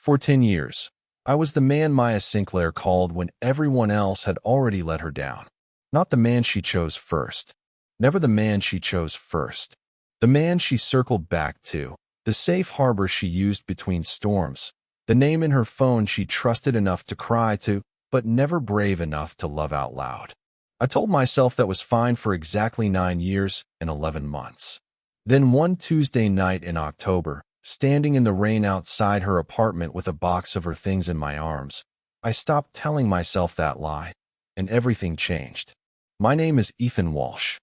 For 10 years, I was the man Maya Sinclair called when everyone else had already let her down. Not the man she chose first. Never the man she chose first. The man she circled back to. The safe harbor she used between storms. The name in her phone she trusted enough to cry to, but never brave enough to love out loud. I told myself that was fine for exactly 9 years and 11 months. Then one Tuesday night in October, standing in the rain outside her apartment with a box of her things in my arms, I stopped telling myself that lie, and everything changed. My name is Ethan Walsh.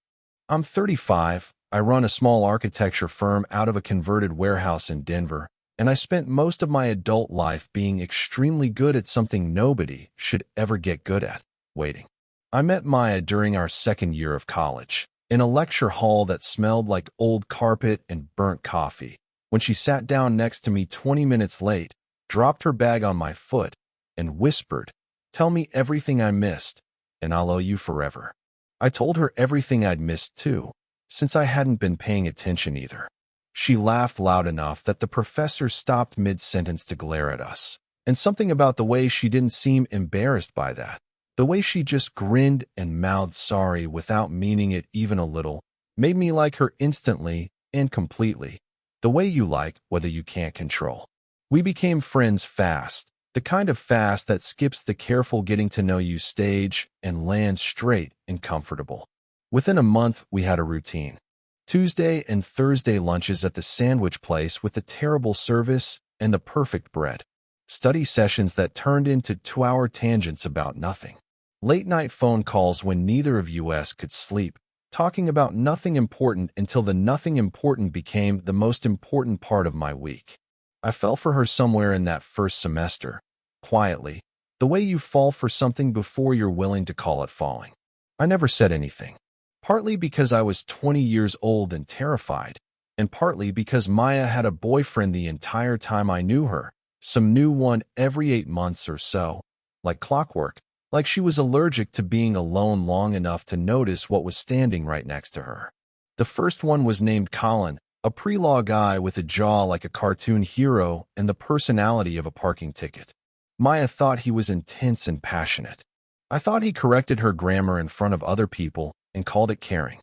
I'm 35, I run a small architecture firm out of a converted warehouse in Denver, and I spent most of my adult life being extremely good at something nobody should ever get good at: waiting. I met Maya during our second year of college, in a lecture hall that smelled like old carpet and burnt coffee, when she sat down next to me 20 minutes late, dropped her bag on my foot, and whispered, "Tell me everything I missed, and I'll owe you forever." I told her everything I'd missed too, since I hadn't been paying attention either. She laughed loud enough that the professor stopped mid-sentence to glare at us, and something about the way she didn't seem embarrassed by that, the way she just grinned and mouthed sorry without meaning it even a little, made me like her instantly and completely, the way you like whether you can't control. We became friends fast, the kind of fast that skips the careful getting-to-know-you stage and lands straight and comfortable. Within a month, we had a routine. Tuesday and Thursday lunches at the sandwich place with the terrible service and the perfect bread. Study sessions that turned into 2-hour tangents about nothing. Late-night phone calls when neither of us could sleep, talking about nothing important until the nothing important became the most important part of my week. I fell for her somewhere in that first semester, quietly, the way you fall for something before you're willing to call it falling. I never said anything, partly because I was 20 years old and terrified, and partly because Maya had a boyfriend the entire time I knew her, some new one every 8 months or so, like clockwork, like she was allergic to being alone long enough to notice what was standing right next to her. The first one was named Colin, a pre-law guy with a jaw like a cartoon hero and the personality of a parking ticket. Maya thought he was intense and passionate. I thought he corrected her grammar in front of other people and called it caring.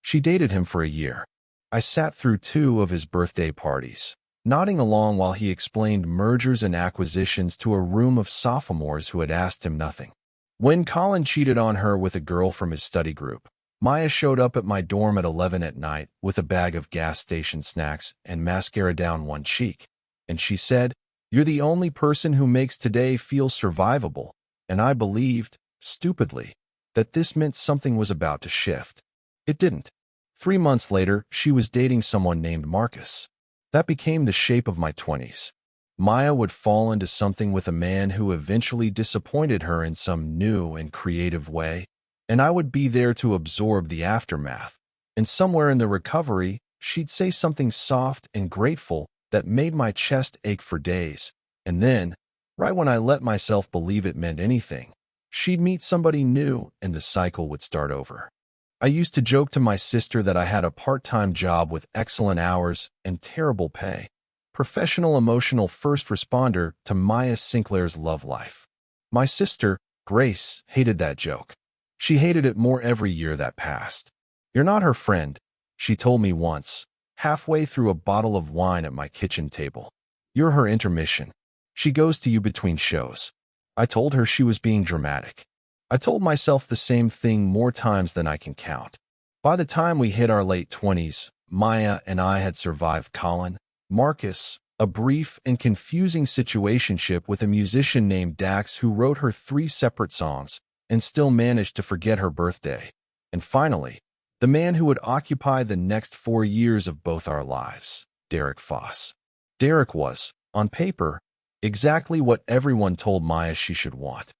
She dated him for a year. I sat through 2 of his birthday parties, nodding along while he explained mergers and acquisitions to a room of sophomores who had asked him nothing. When Colin cheated on her with a girl from his study group, Maya showed up at my dorm at 11 at night with a bag of gas station snacks and mascara down one cheek, and she said, "You're the only person who makes today feel survivable," and I believed, stupidly, that this meant something was about to shift. It didn't. 3 months later, she was dating someone named Marcus. That became the shape of my 20s. Maya would fall into something with a man who eventually disappointed her in some new and creative way, and I would be there to absorb the aftermath. And somewhere in the recovery, she'd say something soft and grateful that made my chest ache for days. And then, right when I let myself believe it meant anything, she'd meet somebody new and the cycle would start over. I used to joke to my sister that I had a part-time job with excellent hours and terrible pay. Professional emotional first responder to Maya Sinclair's love life. My sister, Grace, hated that joke. She hated it more every year that passed. "You're not her friend," she told me once, halfway through a bottle of wine at my kitchen table. "You're her intermission. She goes to you between shows." I told her she was being dramatic. I told myself the same thing more times than I can count. By the time we hit our late 20s, Maya and I had survived Colin, Marcus, a brief and confusing situationship with a musician named Dax who wrote her 3 separate songs, and still managed to forget her birthday. And finally, the man who would occupy the next 4 years of both our lives, Derek Foss. Derek was, on paper, exactly what everyone told Maya she should want.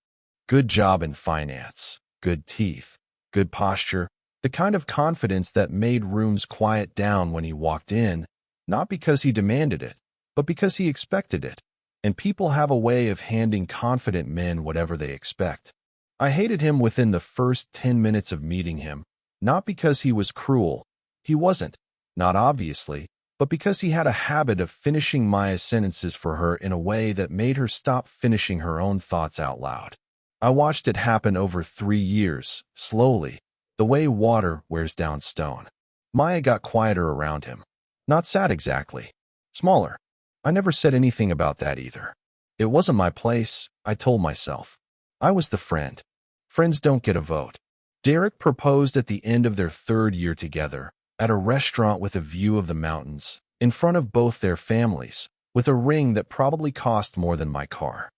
Good job in finance, good teeth, good posture, the kind of confidence that made rooms quiet down when he walked in, not because he demanded it, but because he expected it. And people have a way of handing confident men whatever they expect. I hated him within the first 10 minutes of meeting him, not because he was cruel. He wasn't, not obviously, but because he had a habit of finishing Maya's sentences for her in a way that made her stop finishing her own thoughts out loud. I watched it happen over 3 years, slowly, the way water wears down stone. Maya got quieter around him. Not sad exactly. Smaller. I never said anything about that either. It wasn't my place, I told myself. I was the friend. Friends don't get a vote. Derek proposed at the end of their 3rd year together, at a restaurant with a view of the mountains, in front of both their families, with a ring that probably cost more than my car.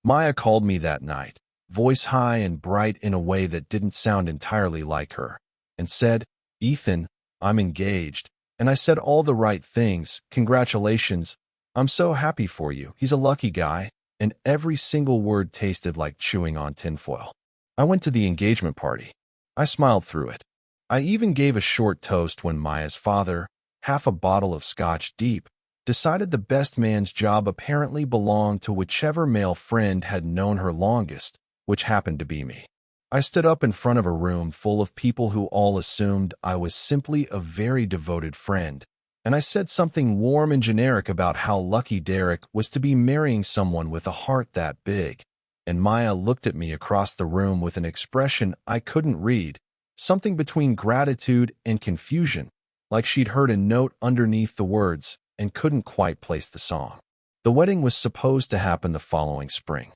Maya called me that night, voice high and bright in a way that didn't sound entirely like her, and said, "Ethan, I'm engaged." And I said all the right things. "Congratulations. I'm so happy for you. He's a lucky guy." And every single word tasted like chewing on tinfoil. I went to the engagement party. I smiled through it. I even gave a short toast when Maya's father, half a bottle of scotch deep, decided the best man's job apparently belonged to whichever male friend had known her longest, which happened to be me. I stood up in front of a room full of people who all assumed I was simply a very devoted friend, and I said something warm and generic about how lucky Derek was to be marrying someone with a heart that big. And Maya looked at me across the room with an expression I couldn't read, something between gratitude and confusion, like she'd heard a note underneath the words and couldn't quite place the song. The wedding was supposed to happen the following spring.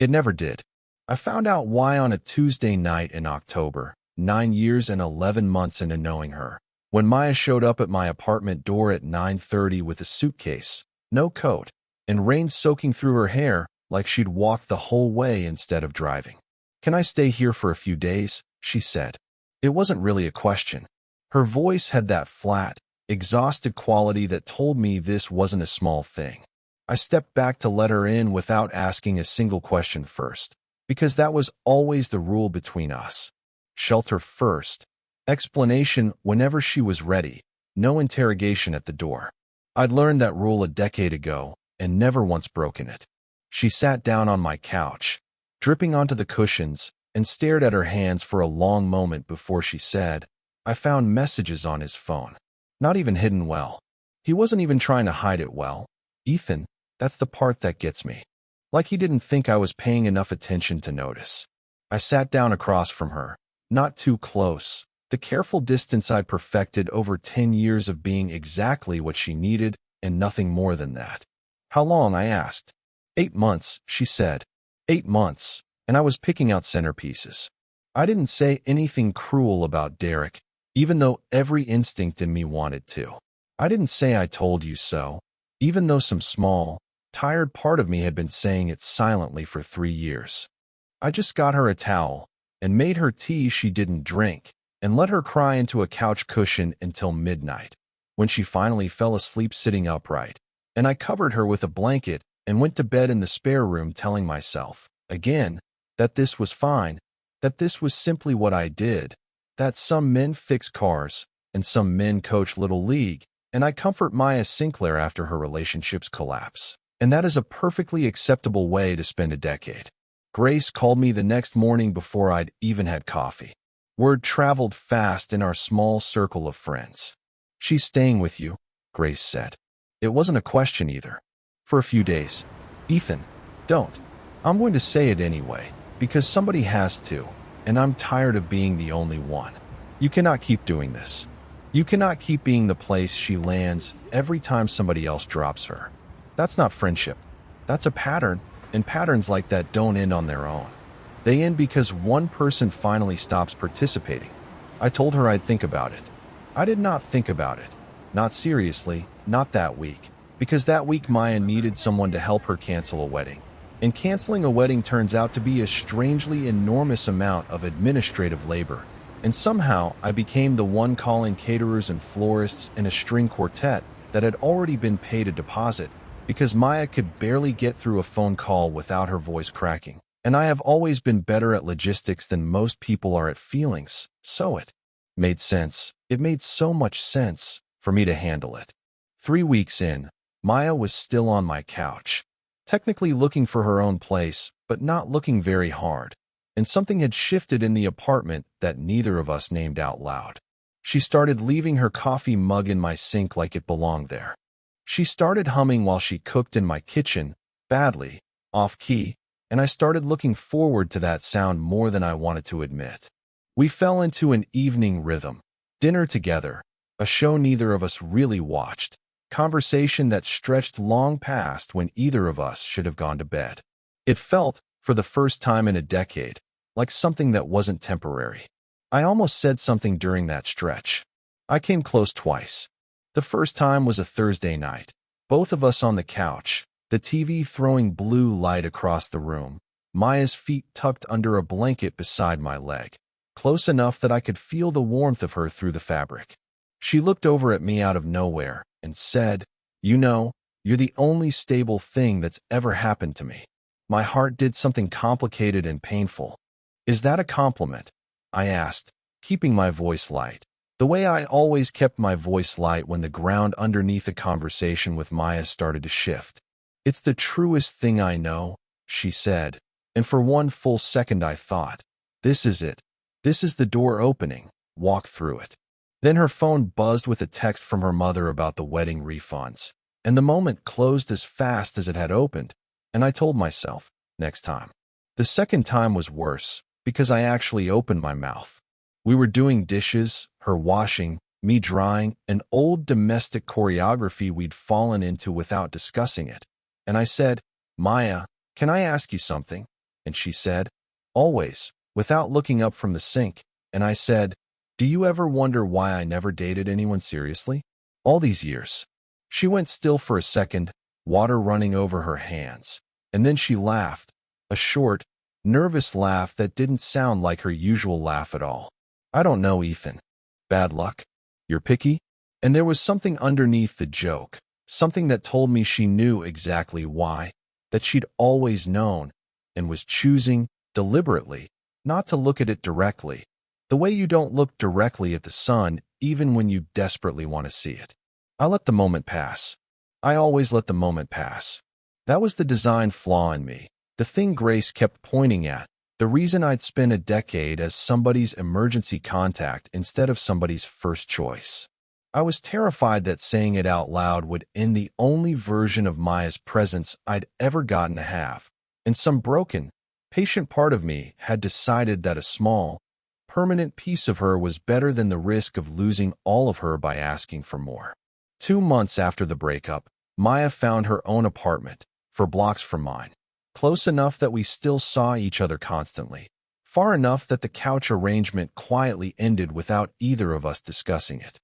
It never did. I found out why on a Tuesday night in October, 9 years and 11 months into knowing her, when Maya showed up at my apartment door at 9:30 with a suitcase, no coat, and rain soaking through her hair like she'd walked the whole way instead of driving. "Can I stay here for a few days?" she said. It wasn't really a question. Her voice had that flat, exhausted quality that told me this wasn't a small thing. I stepped back to let her in without asking a single question first, because that was always the rule between us. Shelter first. Explanation whenever she was ready. No interrogation at the door. I'd learned that rule a decade ago and never once broken it. She sat down on my couch, dripping onto the cushions, and stared at her hands for a long moment before she said, "I found messages on his phone. Not even hidden well. He wasn't even trying to hide it well. Ethan, that's the part that gets me. Like he didn't think I was paying enough attention to notice." I sat down across from her, not too close, the careful distance I'd perfected over 10 years of being exactly what she needed and nothing more than that. "How long?" I asked. 8 months, she said. 8 months, and I was picking out centerpieces. I didn't say anything cruel about Derek, even though every instinct in me wanted to. I didn't say "I told you so," even though some small, tired part of me had been saying it silently for 3 years. I just got her a towel and made her tea she didn't drink, and let her cry into a couch cushion until midnight, when she finally fell asleep sitting upright, and I covered her with a blanket and went to bed in the spare room telling myself, again, that this was fine, that this was simply what I did, that some men fix cars, and some men coach Little League, and I comfort Maya Sinclair after her relationships collapse. And that is a perfectly acceptable way to spend a decade. Grace called me the next morning before I'd even had coffee. Word traveled fast in our small circle of friends. "She's staying with you," Grace said. It wasn't a question either. "For a few days." "Ethan, don't." "I'm going to say it anyway, because somebody has to, and I'm tired of being the only one. You cannot keep doing this. You cannot keep being the place she lands every time somebody else drops her. That's not friendship. That's a pattern, and patterns like that don't end on their own. They end because one person finally stops participating." I told her I'd think about it. I did not think about it. Not seriously, not that week. Because that week Maya needed someone to help her cancel a wedding. And canceling a wedding turns out to be a strangely enormous amount of administrative labor. And somehow I became the one calling caterers and florists and a string quartet that had already been paid a deposit, because Maya could barely get through a phone call without her voice cracking. And I have always been better at logistics than most people are at feelings, so it made sense. It made so much sense for me to handle it. 3 weeks in, Maya was still on my couch, technically looking for her own place, but not looking very hard. And something had shifted in the apartment that neither of us named out loud. She started leaving her coffee mug in my sink like it belonged there. She started humming while she cooked in my kitchen, badly, off-key, and I started looking forward to that sound more than I wanted to admit. We fell into an evening rhythm, dinner together, a show neither of us really watched, conversation that stretched long past when either of us should have gone to bed. It felt, for the first time in a decade, like something that wasn't temporary. I almost said something during that stretch. I came close twice. The first time was a Thursday night, both of us on the couch, the TV throwing blue light across the room, Maya's feet tucked under a blanket beside my leg, close enough that I could feel the warmth of her through the fabric. She looked over at me out of nowhere and said, "You know, you're the only stable thing that's ever happened to me." My heart did something complicated and painful. "Is that a compliment?" I asked, keeping my voice light, the way I always kept my voice light when the ground underneath a conversation with Maya started to shift. "It's the truest thing I know," she said, and for one full second I thought, this is it. This is the door opening. Walk through it. Then her phone buzzed with a text from her mother about the wedding refunds, and the moment closed as fast as it had opened, and I told myself, next time. The second time was worse, because I actually opened my mouth. We were doing dishes, her washing, me drying, an old domestic choreography we'd fallen into without discussing it. And I said, "Maya, can I ask you something?" And she said, "Always," without looking up from the sink. And I said, "Do you ever wonder why I never dated anyone seriously? All these years." She went still for a second, water running over her hands. And then she laughed, a short, nervous laugh that didn't sound like her usual laugh at all. "I don't know, Ethan. Bad luck? You're picky?" And there was something underneath the joke, something that told me she knew exactly why, that she'd always known, and was choosing, deliberately, not to look at it directly, the way you don't look directly at the sun even when you desperately want to see it. I let the moment pass. I always let the moment pass. That was the design flaw in me, the thing Grace kept pointing at, the reason I'd spent a decade as somebody's emergency contact instead of somebody's first choice. I was terrified that saying it out loud would end the only version of Maya's presence I'd ever gotten to have, and some broken, patient part of me had decided that a small, permanent piece of her was better than the risk of losing all of her by asking for more. 2 months after the breakup, Maya found her own apartment, 4 blocks from mine, close enough that we still saw each other constantly, far enough that the couch arrangement quietly ended without either of us discussing it.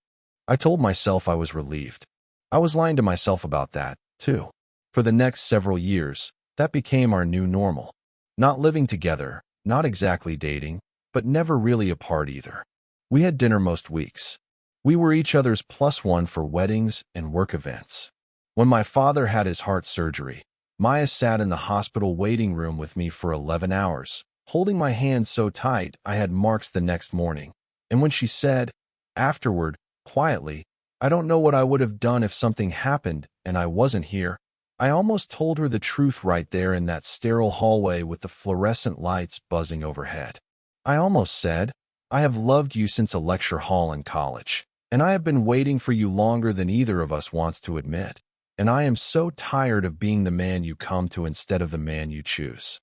I told myself I was relieved. I was lying to myself about that, too. For the next several years, that became our new normal. Not living together, not exactly dating, but never really apart either. We had dinner most weeks. We were each other's +1 for weddings and work events. When my father had his heart surgery, Maya sat in the hospital waiting room with me for 11 hours, holding my hand so tight I had marks the next morning. And when she said, afterward, quietly, "I don't know what I would have done if something happened and I wasn't here," I almost told her the truth right there in that sterile hallway with the fluorescent lights buzzing overhead. I almost said, "I have loved you since a lecture hall in college, and I have been waiting for you longer than either of us wants to admit. And I am so tired of being the man you come to instead of the man you choose."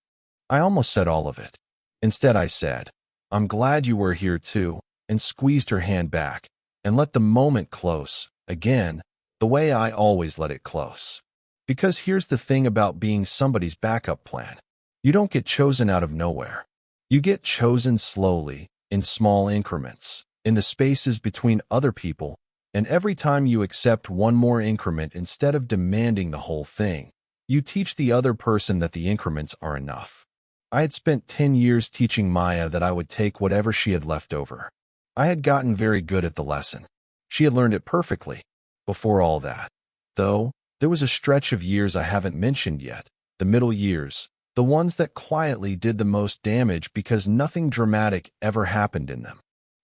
I almost said all of it. Instead I said, "I'm glad you were here too," and squeezed her hand back, and let the moment close, again, the way I always let it close. Because here's the thing about being somebody's backup plan. You don't get chosen out of nowhere. You get chosen slowly, in small increments, in the spaces between other people, and every time you accept one more increment instead of demanding the whole thing, you teach the other person that the increments are enough. I had spent 10 years teaching Maya that I would take whatever she had left over. I had gotten very good at the lesson. She had learned it perfectly. Before all that, though, there was a stretch of years I haven't mentioned yet, the middle years, the ones that quietly did the most damage because nothing dramatic ever happened in them.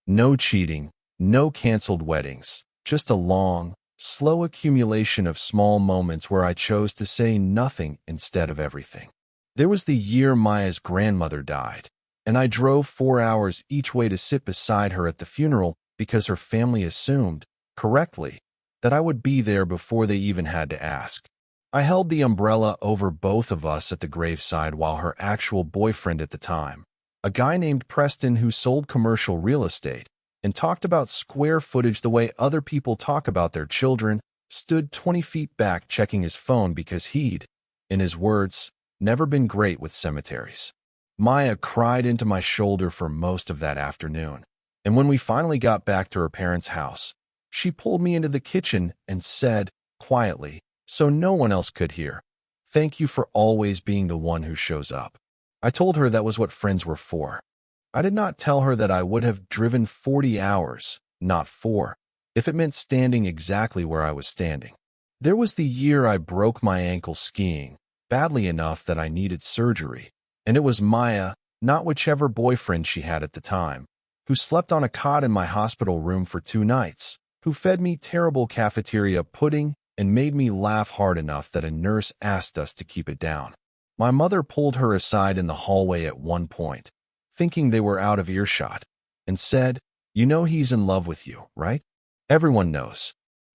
No cheating, no canceled weddings, just a long, slow accumulation of small moments where I chose to say nothing instead of everything. There was the year Maya's grandmother died, and I drove 4 hours each way to sit beside her at the funeral because her family assumed, correctly, that I would be there before they even had to ask. I held the umbrella over both of us at the graveside while her actual boyfriend at the time, a guy named Preston who sold commercial real estate and talked about square footage the way other people talk about their children, stood 20 feet back checking his phone because he'd, in his words, never been great with cemeteries. Maya cried into my shoulder for most of that afternoon, and when we finally got back to her parents' house, she pulled me into the kitchen and said, quietly, so no one else could hear, "Thank you for always being the one who shows up." I told her that was what friends were for. I did not tell her that I would have driven 40 hours, not 4, if it meant standing exactly where I was standing. There was the year I broke my ankle skiing, badly enough that I needed surgery, and it was Maya, not whichever boyfriend she had at the time, who slept on a cot in my hospital room for 2 nights, who fed me terrible cafeteria pudding and made me laugh hard enough that a nurse asked us to keep it down. My mother pulled her aside in the hallway at one point, thinking they were out of earshot, and said, "You know he's in love with you, right? Everyone knows.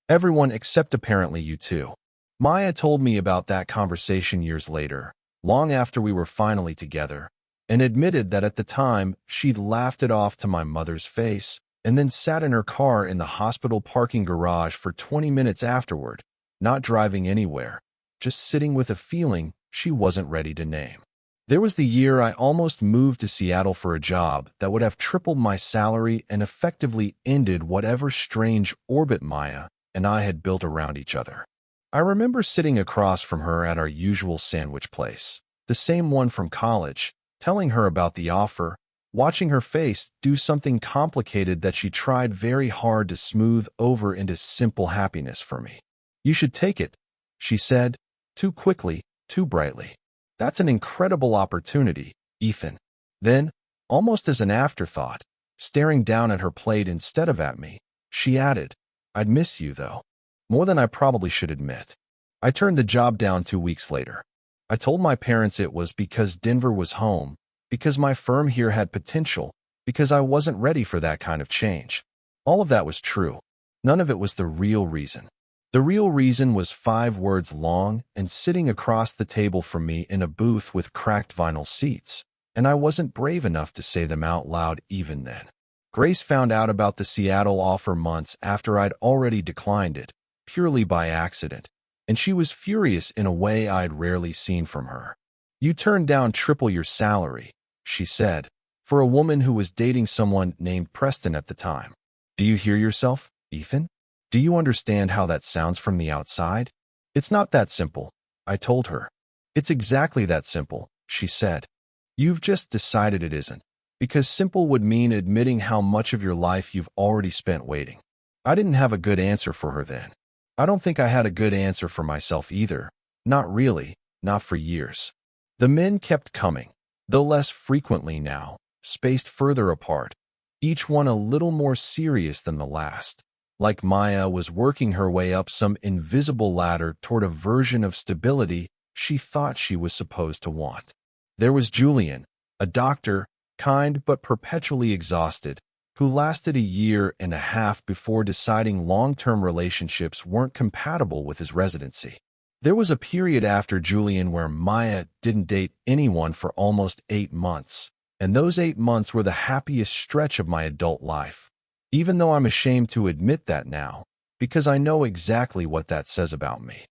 Everyone except apparently you too." Maya told me about that conversation years later, long after we were finally together, and admitted that at the time she'd laughed it off to my mother's face and then sat in her car in the hospital parking garage for 20 minutes afterward, not driving anywhere, just sitting with a feeling she wasn't ready to name. There was the year I almost moved to Seattle for a job that would have tripled my salary and effectively ended whatever strange orbit Maya and I had built around each other. I remember sitting across from her at our usual sandwich place, the same one from college, telling her about the offer, watching her face do something complicated that she tried very hard to smooth over into simple happiness for me. "You should take it," she said, too quickly, too brightly. "That's an incredible opportunity, Ethan." Then, almost as an afterthought, staring down at her plate instead of at me, she added, "I'd miss you, though. More than I probably should admit." I turned the job down 2 weeks later. I told my parents it was because Denver was home, because my firm here had potential, because I wasn't ready for that kind of change. All of that was true. None of it was the real reason. The real reason was 5 words long and sitting across the table from me in a booth with cracked vinyl seats, and I wasn't brave enough to say them out loud even then. Grace found out about the Seattle offer months after I'd already declined it, purely by accident, and she was furious in a way I'd rarely seen from her. "You turned down triple your salary," she said, "for a woman who was dating someone named Preston at the time. Do you hear yourself, Ethan? Do you understand how that sounds from the outside?" "It's not that simple," I told her. "It's exactly that simple," she said. "You've just decided it isn't, because simple would mean admitting how much of your life you've already spent waiting." I didn't have a good answer for her then. I don't think I had a good answer for myself either. Not really, not for years. The men kept coming, though less frequently now, spaced further apart, each one a little more serious than the last. Like Maya was working her way up some invisible ladder toward a version of stability she thought she was supposed to want. There was Julian, a doctor, kind but perpetually exhausted, who lasted a year and a half before deciding long-term relationships weren't compatible with his residency. There was a period after Julian where Maya didn't date anyone for almost 8 months, and those 8 months were the happiest stretch of my adult life. Even though I'm ashamed to admit that now, because I know exactly what that says about me.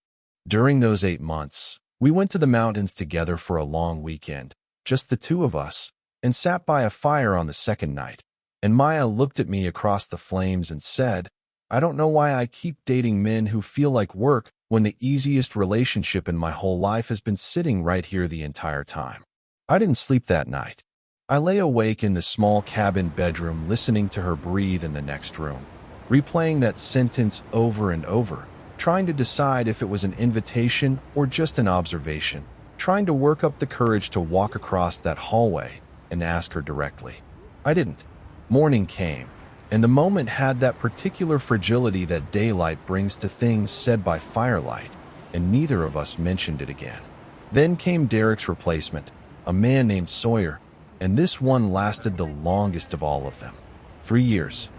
During those 8 months, we went to the mountains together for a long weekend, just the 2 of us, and sat by a fire on the second night. And Maya looked at me across the flames and said, "I don't know why I keep dating men who feel like work when the easiest relationship in my whole life has been sitting right here the entire time." I didn't sleep that night. I lay awake in the small cabin bedroom listening to her breathe in the next room, replaying that sentence over and over, trying to decide if it was an invitation or just an observation, trying to work up the courage to walk across that hallway and ask her directly. I didn't. Morning came, and the moment had that particular fragility that daylight brings to things said by firelight, and neither of us mentioned it again. Then came Derek's replacement, a man named Sawyer, and this one lasted the longest of all of them. 3 years.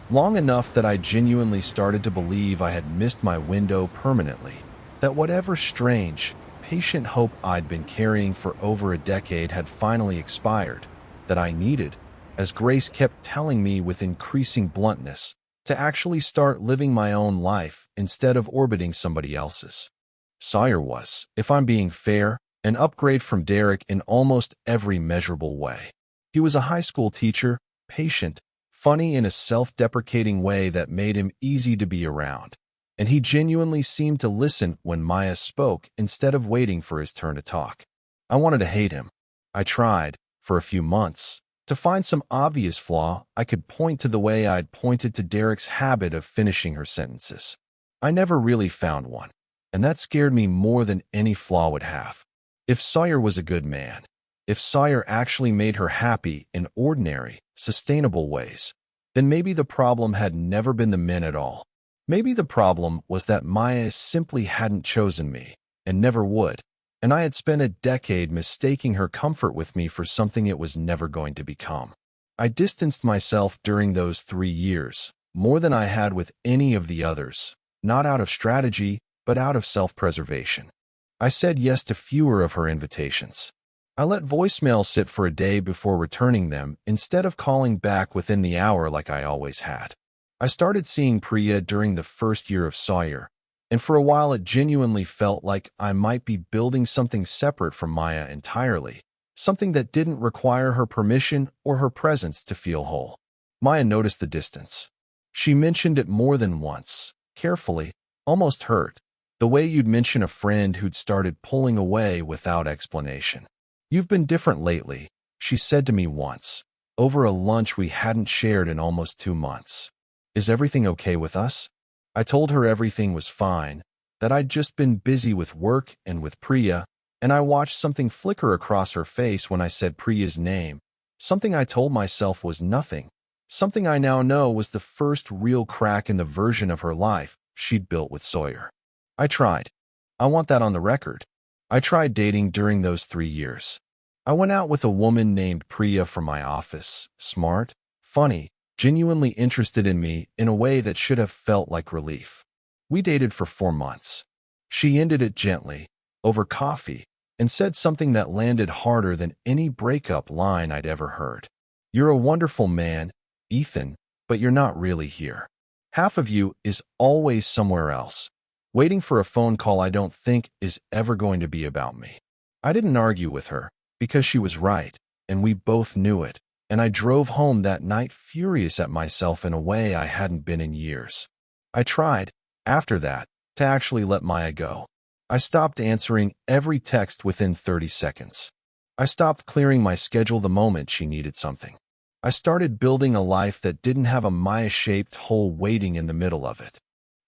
Long enough that I genuinely started to believe I had missed my window permanently, that whatever strange, patient hope I'd been carrying for over a decade had finally expired, that I needed, as Grace kept telling me with increasing bluntness, to actually start living my own life instead of orbiting somebody else's. Sawyer was, if I'm being fair, an upgrade from Derek in almost every measurable way. He was a high school teacher, patient, funny in a self-deprecating way that made him easy to be around, and he genuinely seemed to listen when Maya spoke instead of waiting for his turn to talk. I wanted to hate him. I tried, for a few months, to find some obvious flaw I could point to the way I'd pointed to Derek's habit of finishing her sentences. I never really found one, and that scared me more than any flaw would have. If Sawyer was a good man, if Sawyer actually made her happy in ordinary, sustainable ways, then maybe the problem had never been the men at all. Maybe the problem was that Maya simply hadn't chosen me, and never would, and I had spent a decade mistaking her comfort with me for something it was never going to become. I distanced myself during those 3 years, more than I had with any of the others, not out of strategy, but out of self-preservation. I said yes to fewer of her invitations. I let voicemail sit for a day before returning them instead of calling back within the hour like I always had. I started seeing Priya during the first year of Sawyer, and for a while it genuinely felt like I might be building something separate from Maya entirely, something that didn't require her permission or her presence to feel whole. Maya noticed the distance. She mentioned it more than once, carefully, almost hurt, the way you'd mention a friend who'd started pulling away without explanation. "You've been different lately," she said to me once, over a lunch we hadn't shared in almost 2 months. "Is everything okay with us?" I told her everything was fine, that I'd just been busy with work and with Priya, and I watched something flicker across her face when I said Priya's name, something I told myself was nothing, something I now know was the first real crack in the version of her life she'd built with Sawyer. I tried. I want that on the record. I tried dating during those 3 years. I went out with a woman named Priya from my office, smart, funny, genuinely interested in me in a way that should have felt like relief. We dated for 4 months. She ended it gently, over coffee, and said something that landed harder than any breakup line I'd ever heard. "You're a wonderful man, Ethan, but you're not really here. Half of you is always somewhere else, waiting for a phone call I don't think is ever going to be about me." I didn't argue with her, because she was right, and we both knew it, and I drove home that night furious at myself in a way I hadn't been in years. I tried, after that, to actually let Maya go. I stopped answering every text within 30 seconds. I stopped clearing my schedule the moment she needed something. I started building a life that didn't have a Maya-shaped hole waiting in the middle of it.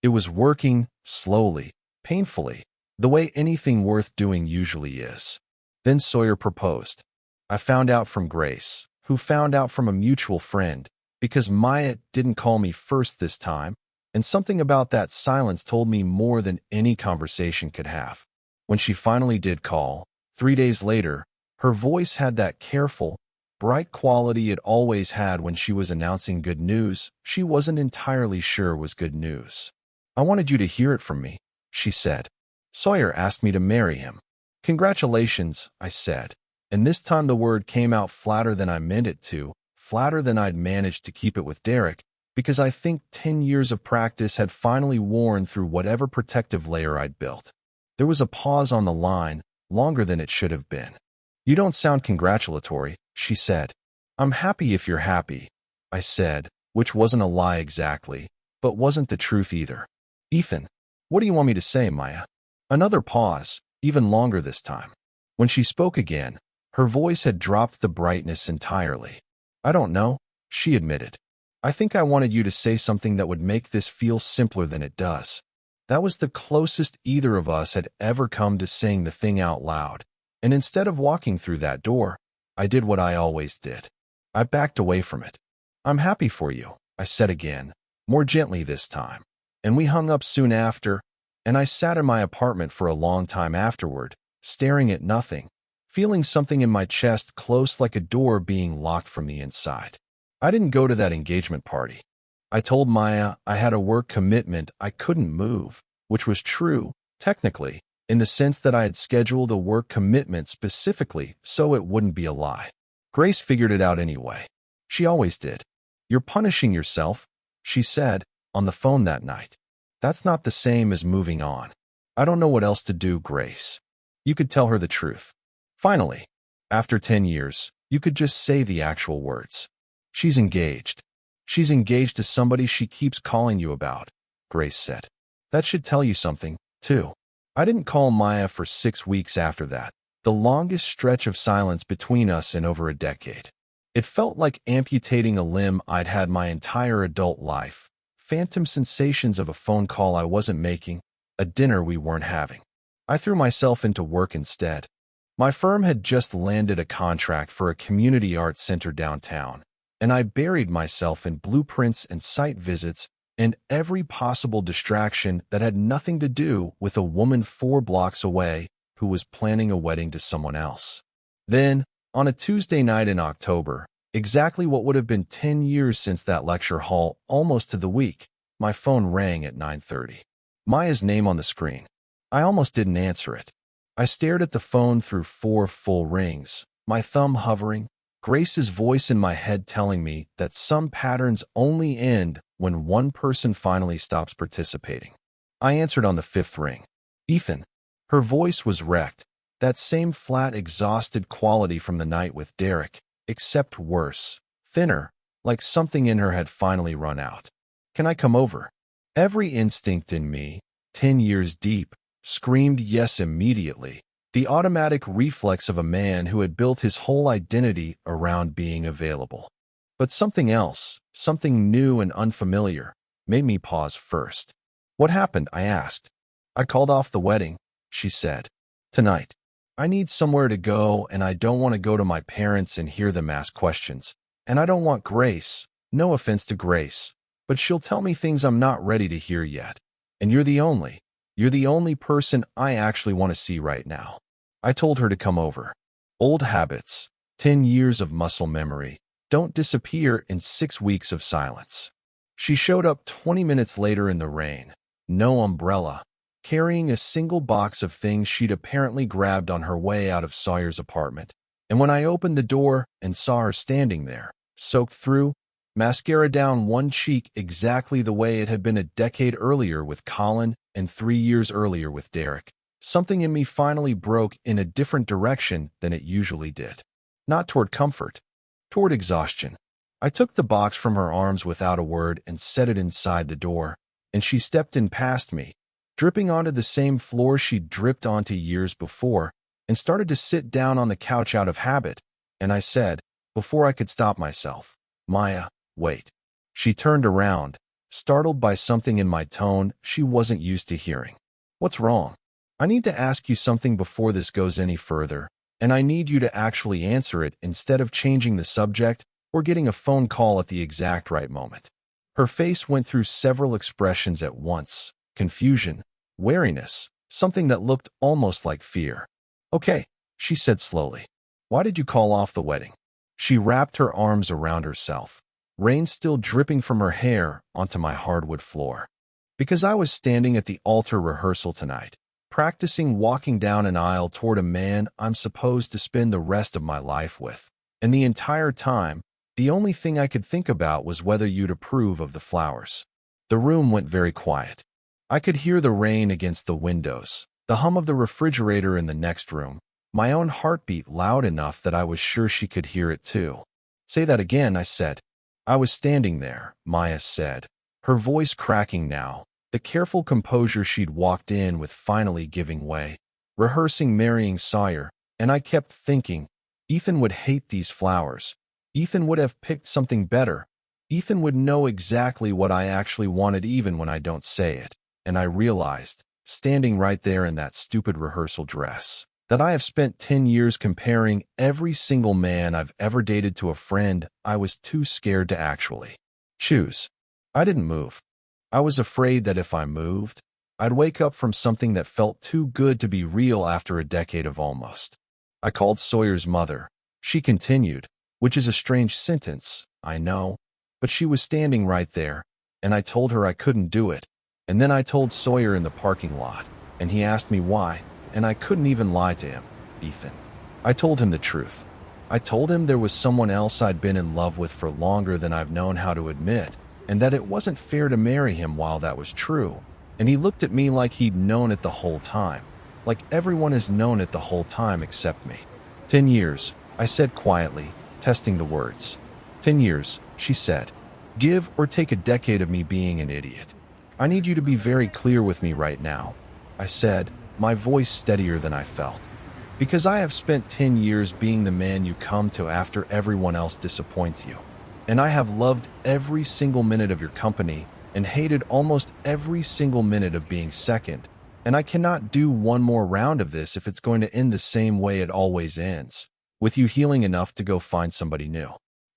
It was working, slowly, painfully, the way anything worth doing usually is. Then Sawyer proposed. I found out from Grace, who found out from a mutual friend, because Maya didn't call me first this time, and something about that silence told me more than any conversation could have. When she finally did call, 3 days later, her voice had that careful, bright quality it always had when she was announcing good news she wasn't entirely sure was good news. "I wanted you to hear it from me," she said. "Sawyer asked me to marry him." "Congratulations," I said, and this time the word came out flatter than I meant it to, flatter than I'd managed to keep it with Derek, because I think 10 years of practice had finally worn through whatever protective layer I'd built. There was a pause on the line, longer than it should have been. "You don't sound congratulatory," she said. "I'm happy if you're happy," I said, which wasn't a lie exactly, but wasn't the truth either. "Ethan, what do you want me to say, Maya?" Another pause, even longer this time. When she spoke again, her voice had dropped the brightness entirely. "I don't know," she admitted. "I think I wanted you to say something that would make this feel simpler than it does." That was the closest either of us had ever come to saying the thing out loud, and instead of walking through that door, I did what I always did. I backed away from it. "I'm happy for you," I said again, more gently this time, and we hung up soon after, and I sat in my apartment for a long time afterward, staring at nothing, feeling something in my chest close like a door being locked from the inside. I didn't go to that engagement party. I told Maya I had a work commitment I couldn't move, which was true, technically, in the sense that I had scheduled a work commitment specifically so it wouldn't be a lie. Grace figured it out anyway. She always did. "You're punishing yourself," she said on the phone that night. "That's not the same as moving on." I don't know what else to do, Grace. You could tell her the truth. Finally, after 10 years, you could just say the actual words. "She's engaged. She's engaged to somebody she keeps calling you about," Grace said. That should tell you something, too. I didn't call Maya for 6 weeks after that, the longest stretch of silence between us in over a decade. It felt like amputating a limb I'd had my entire adult life, phantom sensations of a phone call I wasn't making, a dinner we weren't having. I threw myself into work instead. My firm had just landed a contract for a community art center downtown, and I buried myself in blueprints and site visits and every possible distraction that had nothing to do with a woman 4 blocks away who was planning a wedding to someone else. Then, on a Tuesday night in October, exactly what would have been 10 years since that lecture hall, almost to the week, my phone rang at 9:30. Maya's name on the screen. I almost didn't answer it. I stared at the phone through 4 full rings, my thumb hovering, Grace's voice in my head telling me that some patterns only end when one person finally stops participating. I answered on the 5th ring. "Ethan." Her voice was wrecked, that same flat, exhausted quality from the night with Derek, except worse, thinner, like something in her had finally run out. "Can I come over?" Every instinct in me, 10 years deep, screamed yes immediately, the automatic reflex of a man who had built his whole identity around being available. But something else, something new and unfamiliar, made me pause first. "What happened?" I asked. "I called off the wedding," she said. "Tonight. I need somewhere to go, and I don't want to go to my parents and hear them ask questions. And I don't want Grace, no offense to Grace, but she'll tell me things I'm not ready to hear yet. And you're the only person I actually want to see right now." I told her to come over. Old habits, 10 years of muscle memory, don't disappear in 6 weeks of silence. She showed up 20 minutes later in the rain, no umbrella, carrying a single box of things she'd apparently grabbed on her way out of Sawyer's apartment. And when I opened the door and saw her standing there, soaked through, mascara down one cheek exactly the way it had been a decade earlier with Colin and 3 years earlier with Derek, something in me finally broke in a different direction than it usually did. Not toward comfort, toward exhaustion. I took the box from her arms without a word and set it inside the door, and she stepped in past me, dripping onto the same floor she'd dripped onto years before, and started to sit down on the couch out of habit, and I said, before I could stop myself, "Maya, wait." She turned around, startled by something in my tone she wasn't used to hearing. "What's wrong?" "I need to ask you something before this goes any further, and I need you to actually answer it instead of changing the subject or getting a phone call at the exact right moment." Her face went through several expressions at once: confusion, wariness, something that looked almost like fear. "Okay," she said slowly. "Why did you call off the wedding?" She wrapped her arms around herself, rain still dripping from her hair onto my hardwood floor. "Because I was standing at the altar rehearsal tonight, practicing walking down an aisle toward a man I'm supposed to spend the rest of my life with. And the entire time, the only thing I could think about was whether you'd approve of the flowers." The room went very quiet. I could hear the rain against the windows, the hum of the refrigerator in the next room, my own heartbeat loud enough that I was sure she could hear it too. "Say that again," I said. "I was standing there," Maya said, her voice cracking now, the careful composure she'd walked in with finally giving way, rehearsing marrying Sawyer, and I kept thinking, Ethan would hate these flowers. Ethan would have picked something better. Ethan would know exactly what I actually wanted even when I don't say it. And I realized, standing right there in that stupid rehearsal dress, that I have spent 10 years comparing every single man I've ever dated to a friend I was too scared to actually choose. I didn't move. I was afraid that if I moved, I'd wake up from something that felt too good to be real after a decade of almost. I called Sawyer's mother. She continued, which is a strange sentence, I know, but she was standing right there, and I told her I couldn't do it. And then I told Sawyer in the parking lot, and he asked me why, and I couldn't even lie to him, Ethan. I told him the truth. I told him there was someone else I'd been in love with for longer than I've known how to admit, and that it wasn't fair to marry him while that was true. And he looked at me like he'd known it the whole time, like everyone has known it the whole time except me. 10 years, I said quietly, testing the words. 10 years, she said. Give or take a decade of me being an idiot. I need you to be very clear with me right now, I said, my voice steadier than I felt. Because I have spent 10 years being the man you come to after everyone else disappoints you. And I have loved every single minute of your company and hated almost every single minute of being second. And I cannot do one more round of this if it's going to end the same way it always ends, with you healing enough to go find somebody new.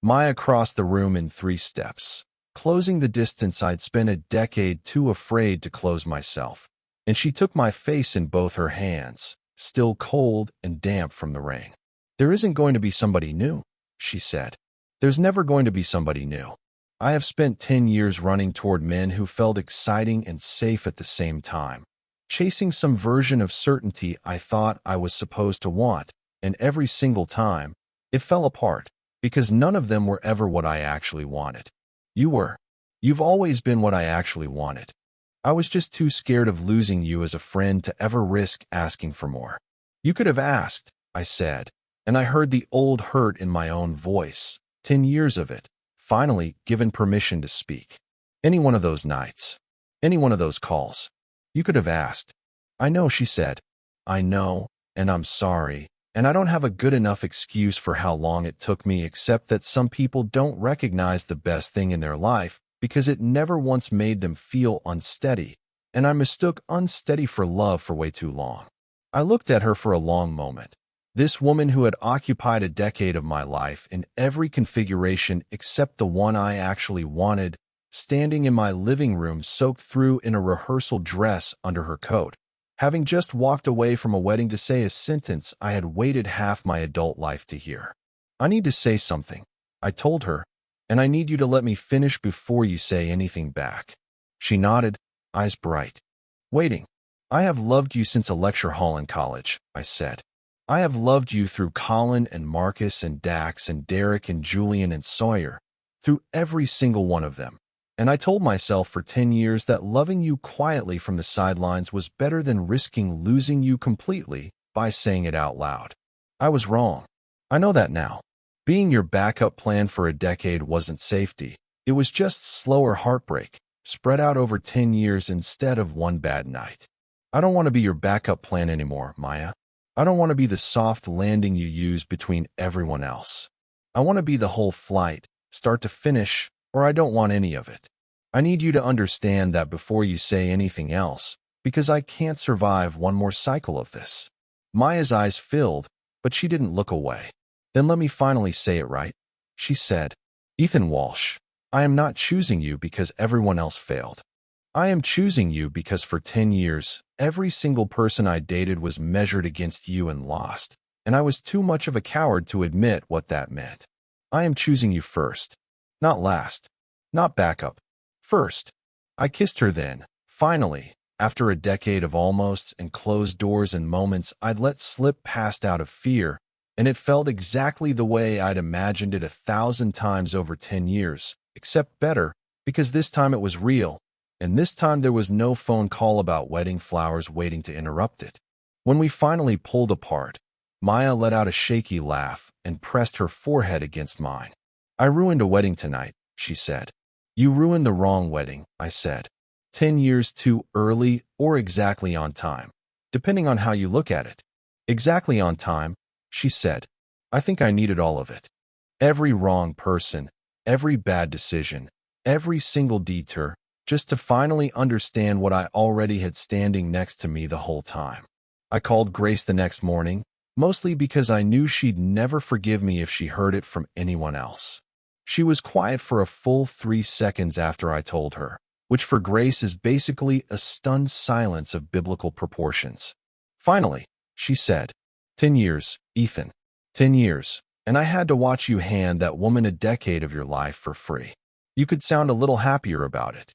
Maya crossed the room in 3 steps, closing the distance I'd spent a decade too afraid to close myself. And she took my face in both her hands, still cold and damp from the rain. There isn't going to be somebody new, she said. There's never going to be somebody new. I have spent 10 years running toward men who felt exciting and safe at the same time, chasing some version of certainty I thought I was supposed to want, and every single time, it fell apart, because none of them were ever what I actually wanted. You were. You've always been what I actually wanted. I was just too scared of losing you as a friend to ever risk asking for more. You could have asked, I said, and I heard the old hurt in my own voice, 10 years of it, finally given permission to speak. Any one of those nights, any one of those calls. You could have asked. I know, she said. I know, and I'm sorry, and I don't have a good enough excuse for how long it took me except that some people don't recognize the best thing in their life because it never once made them feel unsteady, and I mistook unsteady for love for way too long. I looked at her for a long moment. This woman who had occupied a decade of my life in every configuration except the one I actually wanted, standing in my living room soaked through in a rehearsal dress under her coat, having just walked away from a wedding to say a sentence I had waited half my adult life to hear. I need to say something, I told her, and I need you to let me finish before you say anything back. She nodded, eyes bright. Waiting. I have loved you since a lecture hall in college, I said. I have loved you through Colin and Marcus and Dax and Derek and Julian and Sawyer, through every single one of them. And I told myself for 10 years that loving you quietly from the sidelines was better than risking losing you completely by saying it out loud. I was wrong. I know that now. Being your backup plan for a decade wasn't safety. It was just slower heartbreak, spread out over 10 years instead of one bad night. I don't want to be your backup plan anymore, Maya. I don't want to be the soft landing you use between everyone else. I want to be the whole flight, start to finish, or I don't want any of it. I need you to understand that before you say anything else, because I can't survive one more cycle of this. Maya's eyes filled, but she didn't look away. Then let me finally say it right, she said. Ethan Walsh, I am not choosing you because everyone else failed. I am choosing you because for 10 years, every single person I dated was measured against you and lost, and I was too much of a coward to admit what that meant. I am choosing you first, not last, not backup, first. I kissed her then, finally, after a decade of almosts and closed doors and moments I'd let slip past out of fear, and it felt exactly the way I'd imagined it 1,000 times over 10 years, except better, because this time it was real, and this time there was no phone call about wedding flowers waiting to interrupt it. When we finally pulled apart, Maya let out a shaky laugh and pressed her forehead against mine. I ruined a wedding tonight, she said. You ruined the wrong wedding, I said. 10 years too early or exactly on time, depending on how you look at it. Exactly on time, she said. I think I needed all of it. Every wrong person, every bad decision, every single detour, just to finally understand what I already had standing next to me the whole time. I called Grace the next morning, mostly because I knew she'd never forgive me if she heard it from anyone else. She was quiet for a full 3 seconds after I told her, which for Grace is basically a stunned silence of biblical proportions. Finally, she said, 10 years, Ethan. 10 years, and I had to watch you hand that woman a decade of your life for free. You could sound a little happier about it.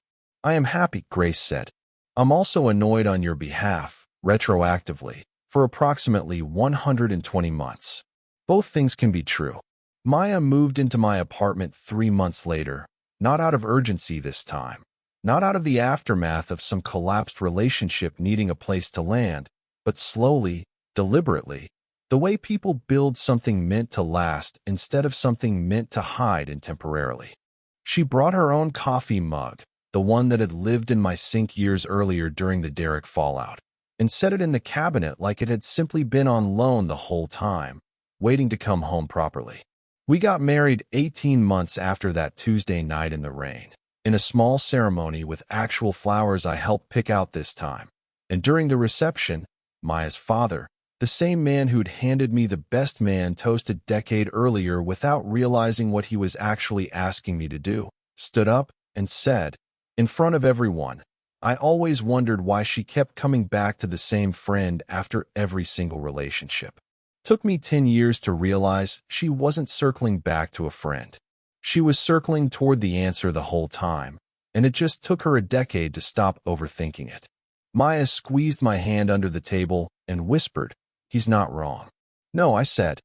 I am happy, Grace said. I'm also annoyed on your behalf, retroactively, for approximately 120 months. Both things can be true. Maya moved into my apartment 3 months later, not out of urgency this time, not out of the aftermath of some collapsed relationship needing a place to land, but slowly, deliberately, the way people build something meant to last instead of something meant to hide and temporarily. She brought her own coffee mug, the one that had lived in my sink years earlier during the Derek fallout, and set it in the cabinet like it had simply been on loan the whole time, waiting to come home properly. We got married 18 months after that Tuesday night in the rain, in a small ceremony with actual flowers I helped pick out this time. And during the reception, Maya's father, the same man who'd handed me the best man toast a decade earlier without realizing what he was actually asking me to do, stood up and said, in front of everyone, I always wondered why she kept coming back to the same friend after every single relationship. Took me 10 years to realize she wasn't circling back to a friend. She was circling toward the answer the whole time, and it just took her a decade to stop overthinking it. Maya squeezed my hand under the table and whispered, he's not wrong. No, I said,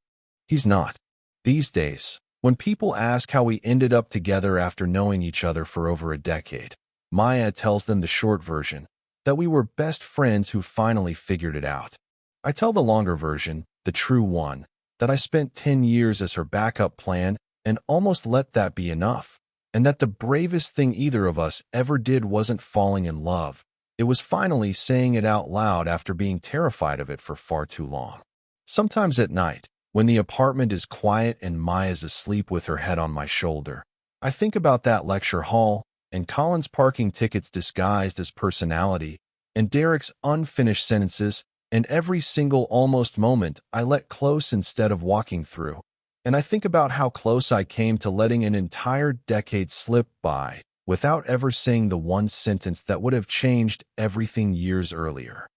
he's not. These days, when people ask how we ended up together after knowing each other for over a decade, Maya tells them the short version, that we were best friends who finally figured it out. I tell the longer version, the true one, that I spent 10 years as her backup plan and almost let that be enough, and that the bravest thing either of us ever did wasn't falling in love. It was finally saying it out loud after being terrified of it for far too long. Sometimes at night, when the apartment is quiet and Maya's asleep with her head on my shoulder, I think about that lecture hall and Colin's parking tickets disguised as personality and Derek's unfinished sentences and every single almost moment I let close instead of walking through. And I think about how close I came to letting an entire decade slip by without ever saying the one sentence that would have changed everything years earlier.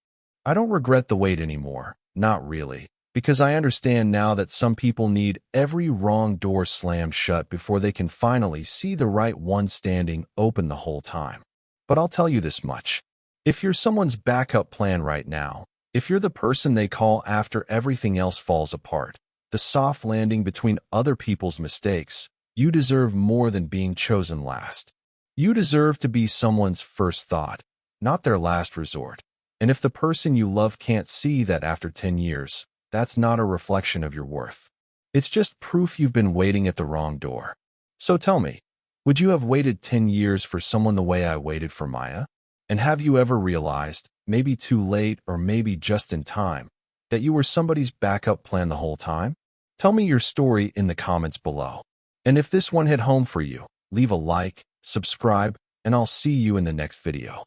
I don't regret the wait anymore, not really, because I understand now that some people need every wrong door slammed shut before they can finally see the right one standing open the whole time. But I'll tell you this much. If you're someone's backup plan right now, if you're the person they call after everything else falls apart, the soft landing between other people's mistakes, you deserve more than being chosen last. You deserve to be someone's first thought, not their last resort. And if the person you love can't see that after 10 years, that's not a reflection of your worth. It's just proof you've been waiting at the wrong door. So tell me, would you have waited 10 years for someone the way I waited for Maya? And have you ever realized, maybe too late or maybe just in time, that you were somebody's backup plan the whole time? Tell me your story in the comments below. And if this one hit home for you, leave a like, subscribe, and I'll see you in the next video.